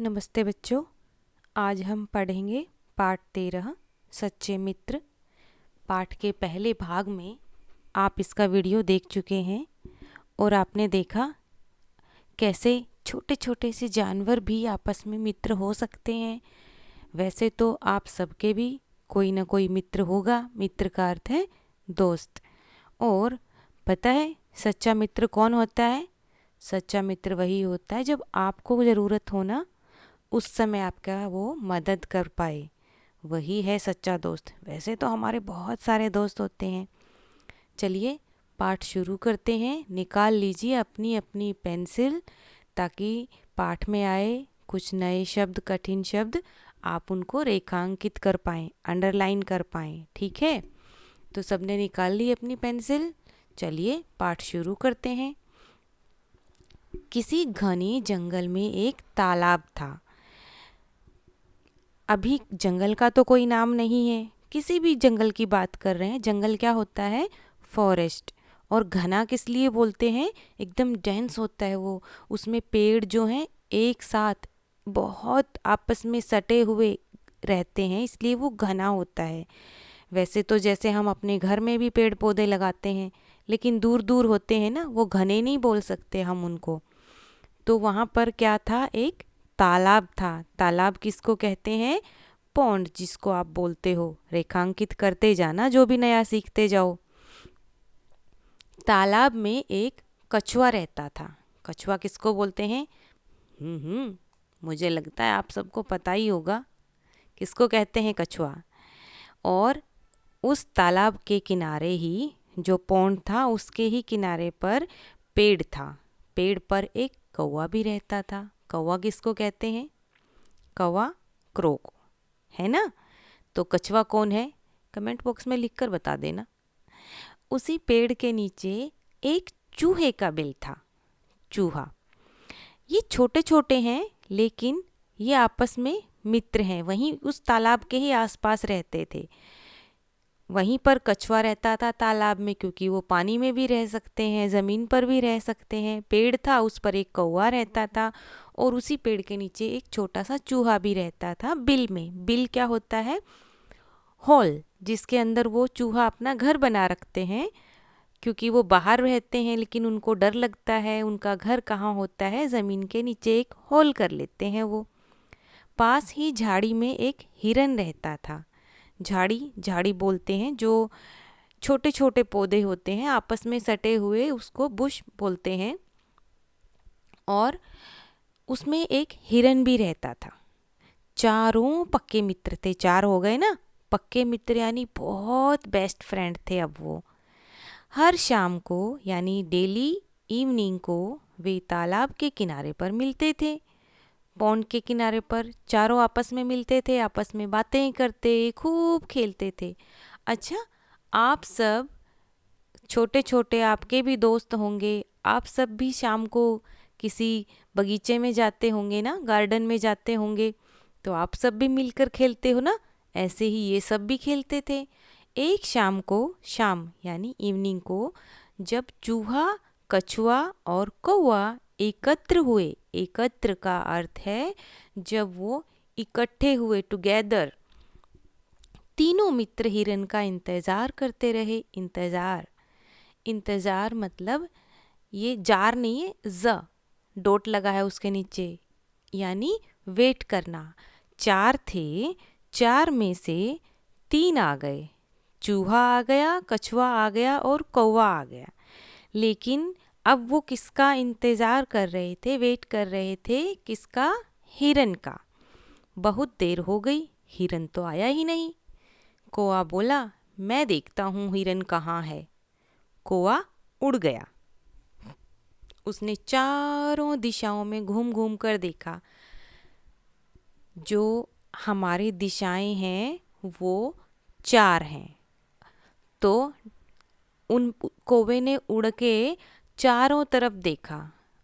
नमस्ते बच्चों। आज हम पढ़ेंगे पाठ 13 सच्चे मित्र। पाठ के पहले भाग में आप इसका वीडियो देख चुके हैं और आपने देखा कैसे छोटे छोटे से जानवर भी आपस में मित्र हो सकते हैं। वैसे तो आप सबके भी कोई ना कोई मित्र होगा। मित्र का अर्थ है दोस्त। और पता है सच्चा मित्र कौन होता है? सच्चा मित्र वही होता है जब आपको ज़रूरत हो ना, उस समय आपका वो मदद कर पाए, वही है सच्चा दोस्त। वैसे तो हमारे बहुत सारे दोस्त होते हैं। चलिए पाठ शुरू करते हैं। निकाल लीजिए अपनी अपनी पेंसिल ताकि पाठ में आए कुछ नए शब्द, कठिन शब्द, आप उनको रेखांकित कर पाएँ, अंडरलाइन कर पाएँ। ठीक है, तो सबने निकाल ली अपनी पेंसिल। चलिए पाठ शुरू करते हैं। किसी घने जंगल में एक तालाब था। अभी जंगल का तो कोई नाम नहीं है, किसी भी जंगल की बात कर रहे हैं। जंगल क्या होता है? फॉरेस्ट। और घना किस लिए बोलते हैं? एकदम डेंस होता है वो। उसमें पेड़ जो हैं एक साथ बहुत आपस में सटे हुए रहते हैं, इसलिए वो घना होता है। वैसे तो जैसे हम अपने घर में भी पेड़ पौधे लगाते हैं, लेकिन दूर दूर होते हैं ना, वो घने नहीं बोल सकते हम उनको। तो वहाँ पर क्या था? एक तालाब था। तालाब किसको कहते हैं? पौंड, जिसको आप बोलते हो। रेखांकित करते जाना जो भी नया सीखते जाओ। तालाब में एक कछुआ रहता था। कछुआ किसको बोलते हैं? मुझे लगता है आप सबको पता ही होगा किसको कहते हैं कछुआ। और उस तालाब के किनारे ही, जो पौंड था उसके ही किनारे पर पेड़ था। पेड़ पर एक कौवा भी रहता था। कौवा किसको कहते हैं? कौवा क्रो को, है ना? तो कछुआ कौन है? कमेंट बॉक्स में लिखकर बता देना। उसी पेड़ के नीचे एक चूहे का बिल था। चूहा, ये छोटे छोटे हैं लेकिन ये आपस में मित्र हैं। वहीं उस तालाब के ही आसपास रहते थे। वहीं पर कछुआ रहता था तालाब में, क्योंकि वो पानी में भी रह सकते हैं, ज़मीन पर भी रह सकते हैं। पेड़ था, उस पर एक कौवा रहता था। और उसी पेड़ के नीचे एक छोटा सा चूहा भी रहता था बिल में। बिल क्या होता है? होल, जिसके अंदर वो चूहा अपना घर बना रखते हैं। क्योंकि वो बाहर रहते हैं लेकिन उनको डर लगता है, उनका घर कहाँ होता है? ज़मीन के नीचे एक होल कर लेते हैं वो। पास ही झाड़ी में एक हिरन रहता था। झाड़ी, झाड़ी बोलते हैं जो छोटे छोटे पौधे होते हैं आपस में सटे हुए, उसको बुश बोलते हैं। और उसमें एक हिरन भी रहता था। चारों पक्के मित्र थे। चार हो गए ना पक्के मित्र, यानी बहुत बेस्ट फ्रेंड थे अब वो। हर शाम को यानी डेली इवनिंग को वे तालाब के किनारे पर मिलते थे। पौंड के किनारे पर चारों आपस में मिलते थे, आपस में बातें करते, खूब खेलते थे। अच्छा, आप सब छोटे छोटे, आपके भी दोस्त होंगे। आप सब भी शाम को किसी बगीचे में जाते होंगे ना, गार्डन में जाते होंगे, तो आप सब भी मिलकर खेलते हो ना। ऐसे ही ये सब भी खेलते थे। एक शाम को, शाम यानी इवनिंग को, जब चूहा, कछुआ और कौवा एकत्र हुए, एकत्र का अर्थ है जब वो इकट्ठे हुए, टुगेदर, तीनों मित्र हिरन का इंतज़ार करते रहे। इंतज़ार, इंतज़ार मतलब ये जार नहीं है, ज डॉट लगा है उसके नीचे, यानी वेट करना। चार थे, चार में से तीन आ गए। चूहा आ गया, कछुआ आ गया और कौवा आ गया। लेकिन अब वो किसका इंतज़ार कर रहे थे, वेट कर रहे थे? किसका? हिरन का। बहुत देर हो गई, हिरन तो आया ही नहीं। कौवा बोला, मैं देखता हूँ हिरन कहाँ है। कौवा उड़ गया। उसने चारों दिशाओं में घूम घूम कर देखा। जो हमारी दिशाएं हैं वो चार हैं। तो उन कौवे ने उड़ के चारों तरफ देखा,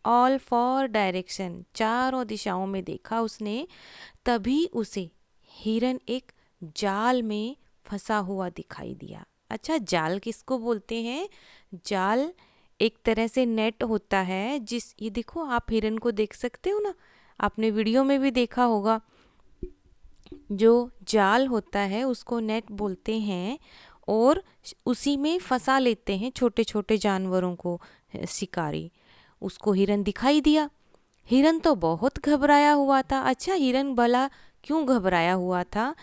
ऑल फॉर डायरेक्शन, चारों दिशाओं में देखा उसने। तभी उसे हिरन एक जाल में फंसा हुआ दिखाई दिया। अच्छा, जाल किसको बोलते हैं? जाल एक तरह से नेट होता है, जिस, ये देखो आप हिरन को देख सकते हो ना, आपने वीडियो में भी देखा होगा, जो जाल होता है उसको नेट बोलते हैं, और उसी में फंसा लेते हैं छोटे छोटे जानवरों को शिकारी। उसको हिरन दिखाई दिया। हिरन तो बहुत घबराया हुआ था। अच्छा, हिरन भला क्यों घबराया हुआ था?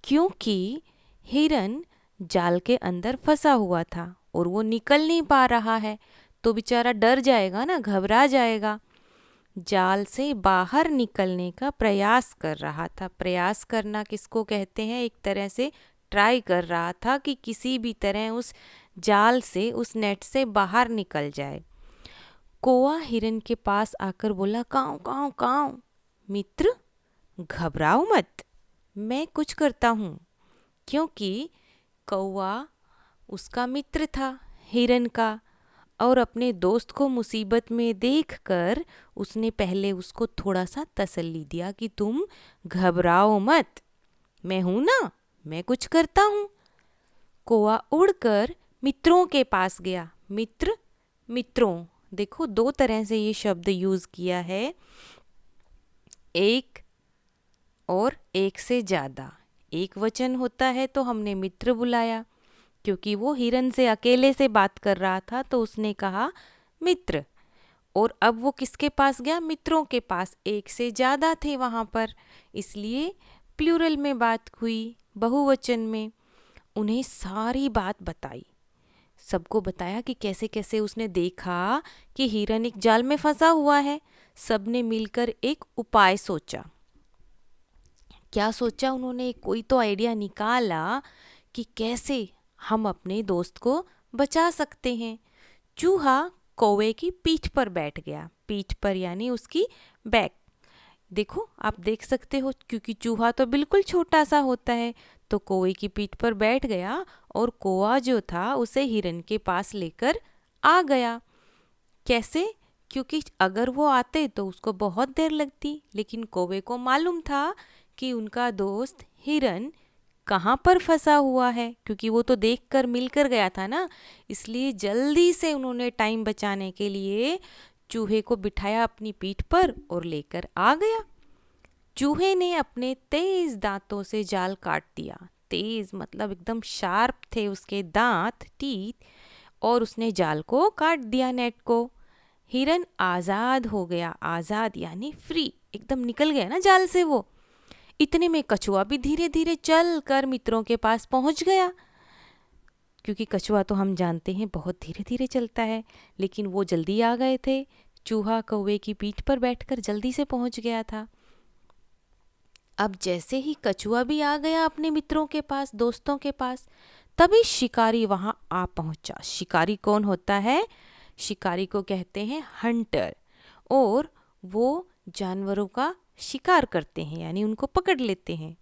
क्योंकि हिरन जाल के अंदर फंसा हुआ था और वो निकल नहीं पा रहा है, तो बेचारा डर जाएगा ना, घबरा जाएगा। जाल से बाहर निकलने का प्रयास कर रहा था। प्रयास करना किसको कहते हैं? एक तरह से ट्राई कर रहा था कि किसी भी तरह उस जाल से, उस नेट से बाहर निकल जाए। कौवा हिरन के पास आकर बोला, काऊ काऊ काऊ, मित्र घबराओ मत, मैं कुछ करता हूँ। क्योंकि कौवा उसका मित्र था हिरन का, और अपने दोस्त को मुसीबत में देखकर उसने पहले उसको थोड़ा सा तसल्ली दिया कि तुम घबराओ मत, मैं हूं ना, मैं कुछ करता हूँ। कौवा उड़कर मित्रों के पास गया। मित्र, मित्रों, देखो दो तरह से ये शब्द यूज किया है, एक और एक से ज़्यादा। एक वचन होता है तो हमने मित्र बुलाया, क्योंकि वो हिरन से अकेले से बात कर रहा था तो उसने कहा मित्र। और अब वो किसके पास गया? मित्रों के पास। एक से ज़्यादा थे वहाँ पर, इसलिए प्लूरल में बात हुई, बहुवचन में। उन्हें सारी बात बताई, सबको बताया कि कैसे कैसे उसने देखा कि हिरन एक जाल में फंसा हुआ है। सबने मिलकर एक उपाय सोचा। क्या सोचा उन्होंने? कोई तो आइडिया निकाला कि कैसे हम अपने दोस्त को बचा सकते हैं। चूहा कौवे की पीठ पर बैठ गया। पीठ पर यानी उसकी बैक। देखो, आप देख सकते हो, क्योंकि चूहा तो बिल्कुल छोटा सा होता है, तो कौवे की पीठ पर बैठ गया और कौवा जो था उसे हिरन के पास लेकर आ गया। कैसे? क्योंकि अगर वो आते तो उसको बहुत देर लगती, लेकिन कौवे को मालूम था कि उनका दोस्त हिरन कहाँ पर फंसा हुआ है, क्योंकि वो तो देखकर मिलकर गया था ना। इसलिए जल्दी से उन्होंने टाइम बचाने के लिए चूहे को बिठाया अपनी पीठ पर और लेकर आ गया। चूहे ने अपने तेज दांतों से जाल काट दिया। तेज मतलब एकदम शार्प थे उसके दांत, टीथ, और उसने जाल को काट दिया, नेट को। हिरन आज़ाद हो गया। आज़ाद यानी फ्री, एकदम निकल गया ना जाल से वो। इतने में कछुआ भी धीरे धीरे चल कर मित्रों के पास पहुंच गया, क्योंकि कछुआ तो हम जानते हैं बहुत धीरे धीरे चलता है, लेकिन वो जल्दी आ गए थे। चूहा कौवे की पीठ पर बैठकर जल्दी से पहुंच गया था। अब जैसे ही कछुआ भी आ गया अपने मित्रों के पास, दोस्तों के पास, तभी शिकारी वहां आ पहुंचा। शिकारी कौन होता है? शिकारी को कहते हैं हंटर, और वो जानवरों का शिकार करते हैं, यानी उनको पकड़ लेते हैं।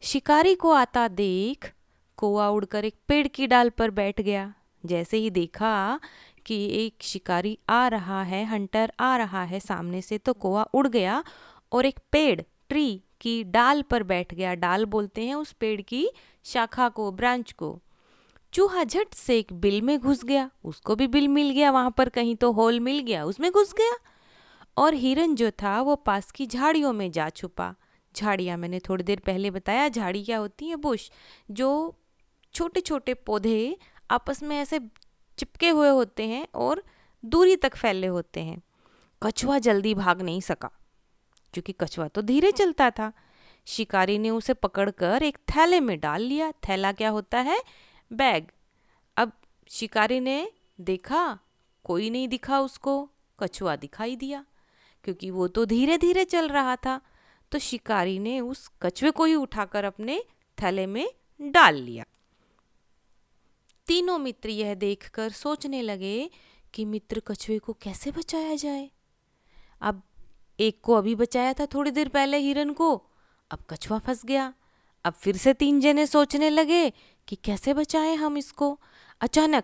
शिकारी को आता देख कौवा उड़कर एक पेड़ की डाल पर बैठ गया। जैसे ही देखा कि एक शिकारी आ रहा है, हंटर आ रहा है सामने से, तो कौवा उड़ गया और एक पेड़, ट्री की डाल पर बैठ गया। डाल बोलते हैं उस पेड़ की शाखा को, ब्रांच को। चूहा झट से एक बिल में घुस गया, उसको भी बिल मिल गया, वहां पर कहीं तो होल मिल गया, उसमें घुस गया। और हिरन जो था वो पास की झाड़ियों में जा छुपा। झाड़ियाँ, मैंने थोड़ी देर पहले बताया, झाड़ी क्या होती है? बुश, जो छोटे छोटे पौधे आपस में ऐसे चिपके हुए होते हैं और दूरी तक फैले होते हैं। कछुआ जल्दी भाग नहीं सका, क्योंकि कछुआ तो धीरे चलता था। शिकारी ने उसे पकड़कर एक थैले में डाल लिया। थैला क्या होता है? बैग। अब शिकारी ने देखा, कोई नहीं दिखा उसको, कछुआ दिखाई दिया, क्योंकि वो तो धीरे धीरे चल रहा था। तो शिकारी ने उस कछुए को ही उठाकर अपने थैले में डाल लिया। तीनों मित्र यह देखकर सोचने लगे कि मित्र कछुए को कैसे बचाया जाए। अब एक को अभी बचाया था थोड़ी देर पहले, हिरन को, अब कछुआ फंस गया। अब फिर से तीन जने सोचने लगे कि कैसे बचाएं हम इसको। अचानक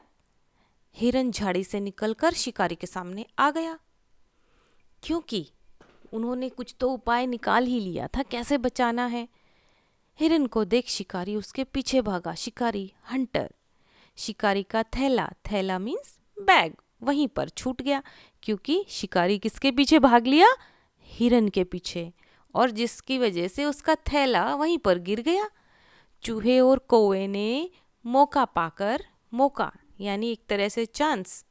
हिरन झाड़ी से निकलकर शिकारी के सामने आ गया, क्योंकि उन्होंने कुछ तो उपाय निकाल ही लिया था कैसे बचाना है। हिरन को देख शिकारी उसके पीछे भागा। शिकारी, हंटर। शिकारी का थैला, थैला मीन्स बैग, वहीं पर छूट गया, क्योंकि शिकारी किसके पीछे भाग लिया? हिरन के पीछे, और जिसकी वजह से उसका थैला वहीं पर गिर गया। चूहे और कौवे ने मौका यानी एक तरह से चांस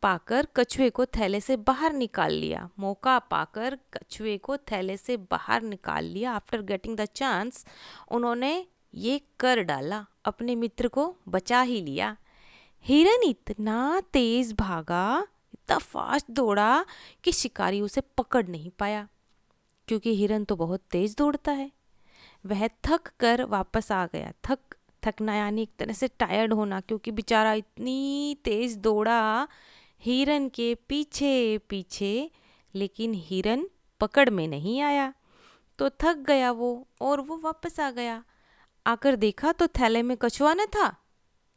पाकर कछुए को थैले से बाहर निकाल लिया। मौका पाकर कछुए को थैले से बाहर निकाल लिया। आफ्टर गेटिंग द चांस, उन्होंने ये कर डाला, अपने मित्र को बचा ही लिया। हिरन इतना तेज भागा, इतना फास्ट दौड़ा कि शिकारी उसे पकड़ नहीं पाया, क्योंकि हिरन तो बहुत तेज दौड़ता है। वह थक कर वापस आ गया। थकना यानी एक तरह से टायर्ड होना, क्योंकि बेचारा इतनी तेज दौड़ा हिरन के पीछे पीछे, लेकिन हिरन पकड़ में नहीं आया। तो थक गया वो, और वो वापस आ गया। आकर देखा तो थैले में कछुआ न था,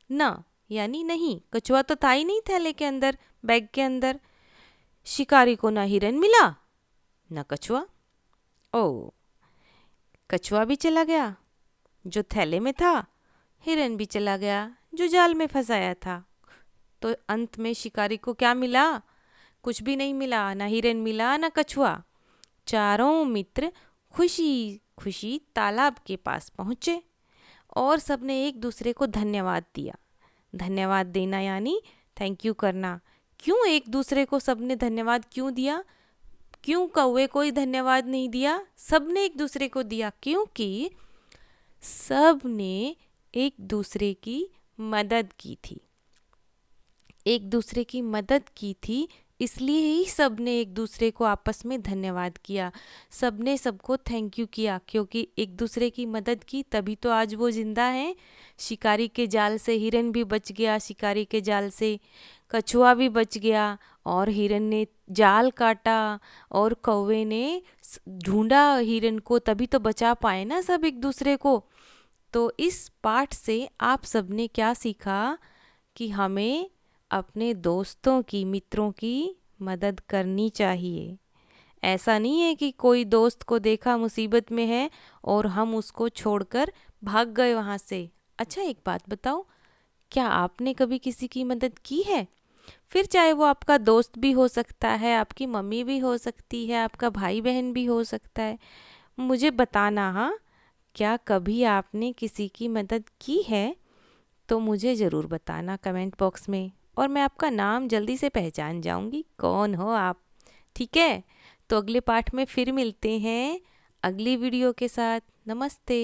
ना यानी नहीं, कछुआ तो था ही नहीं थैले के अंदर, बैग के अंदर। शिकारी को ना हिरन मिला ना कछुआ। ओ, कछुआ भी चला गया जो थैले में था, हिरन भी चला गया जो जाल में फंसाया था। तो अंत में शिकारी को क्या मिला? कुछ भी नहीं मिला, ना हिरन मिला ना कछुआ। चारों मित्र खुशी खुशी तालाब के पास पहुँचे और सबने एक दूसरे को धन्यवाद दिया। धन्यवाद देना यानी थैंक यू करना। क्यों एक दूसरे को सबने धन्यवाद क्यों दिया? क्यों कौवे को ही धन्यवाद नहीं दिया? सबने एक दूसरे को दिया, क्योंकि सबने एक दूसरे की मदद की थी। एक दूसरे की मदद की थी, इसलिए ही सबने एक दूसरे को आपस में धन्यवाद किया। सबने सबको थैंक यू किया, क्योंकि एक दूसरे की मदद की तभी तो आज वो जिंदा हैं। शिकारी के जाल से हिरन भी बच गया, शिकारी के जाल से कछुआ भी बच गया, और हिरन ने जाल काटा और कौवे ने ढूंढा हिरन को, तभी तो बचा पाए ना सब एक दूसरे को। तो इस पाठ से आप सबने क्या सीखा कि हमें अपने दोस्तों की, मित्रों की मदद करनी चाहिए। ऐसा नहीं है कि कोई दोस्त को देखा मुसीबत में है और हम उसको छोड़कर भाग गए वहाँ से। अच्छा, एक बात बताओ, क्या आपने कभी किसी की मदद की है? फिर चाहे वो आपका दोस्त भी हो सकता है, आपकी मम्मी भी हो सकती है, आपका भाई बहन भी हो सकता है। मुझे बताना, हाँ, क्या कभी आपने किसी की मदद की है? तो मुझे ज़रूर बताना कमेंट बॉक्स में, और मैं आपका नाम जल्दी से पहचान जाऊंगी कौन हो आप। ठीक है, तो अगले पाठ में फिर मिलते हैं अगली वीडियो के साथ। नमस्ते।